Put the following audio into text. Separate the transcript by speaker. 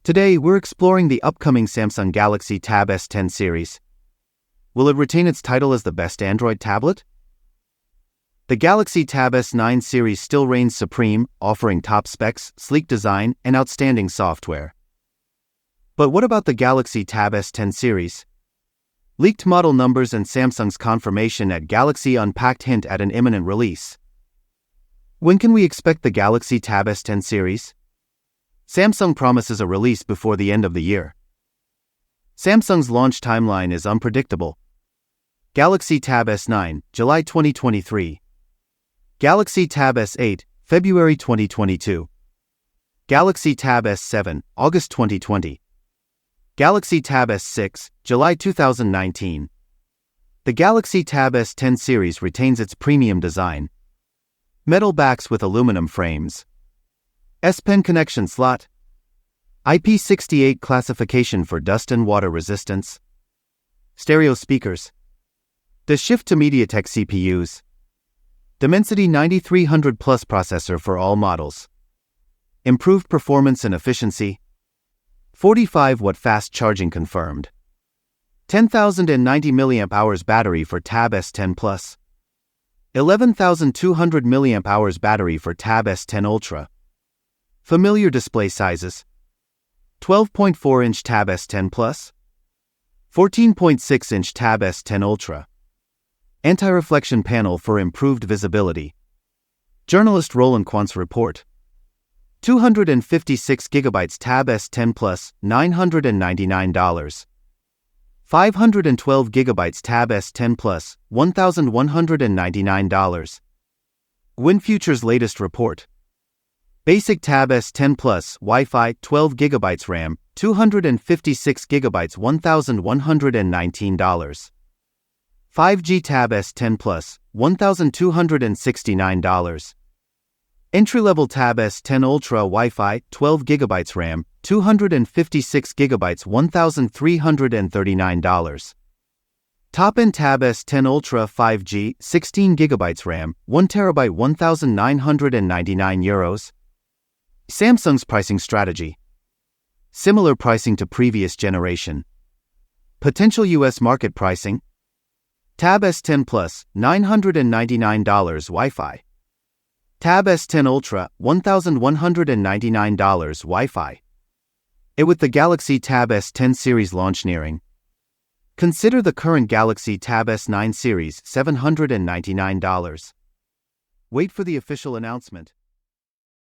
Speaker 1: Today, we're exploring the upcoming Samsung Galaxy Tab S10 series. Will it retain its title as the best Android tablet? The Galaxy Tab S9 series still reigns supreme, offering top specs, sleek design, and outstanding software. But what about the Galaxy Tab S10 series? Leaked model numbers and Samsung's confirmation at Galaxy Unpacked hint at an imminent release. When can we expect the Galaxy Tab S10 series? Samsung promises a release before the end of the year. Samsung's launch timeline is unpredictable. Galaxy Tab S9, July 2023. Galaxy Tab S8, February 2022. Galaxy Tab S7, August 2020. Galaxy Tab S6, July 2019. The Galaxy Tab S10 series retains its premium design. Metal backs with aluminum frames. S10 connection slot. IP68 classification for dust and water resistance. Stereo speakers. The shift to MediaTek CPUs. Dimensity 9300 Plus processor for all models. Improved performance and efficiency. 45-watt fast charging confirmed. 10,090 mAh battery for Tab S10 Plus. 11,200 mAh battery for Tab S10 Ultra. Familiar display sizes. 12.4-inch Tab S10 Plus. 14.6-inch Tab S10 Ultra. Anti-reflection panel for improved visibility. Journalist Roland Quant's report. 256GB Tab S10 Plus, $999. 512GB Tab S10 Plus, $1,199. WinFuture's latest report. Basic Tab S10 Plus, Wi-Fi, 12GB RAM, 256GB, $1,119. 5G Tab S10 Plus, $1,269. Entry-level Tab S10 Ultra Wi-Fi, 12GB RAM, 256GB, $1,339. Top-end Tab S10 Ultra 5G, 16GB RAM, 1TB, €1,999. Samsung's pricing strategy. Similar pricing to previous generation. Potential US market pricing. Tab S10 Plus, $999 Wi-Fi. Tab S10 Ultra, $1,199 Wi-Fi. With the Galaxy Tab S10 series launch nearing, consider the current Galaxy Tab S9 series, $799. Wait for the official announcement.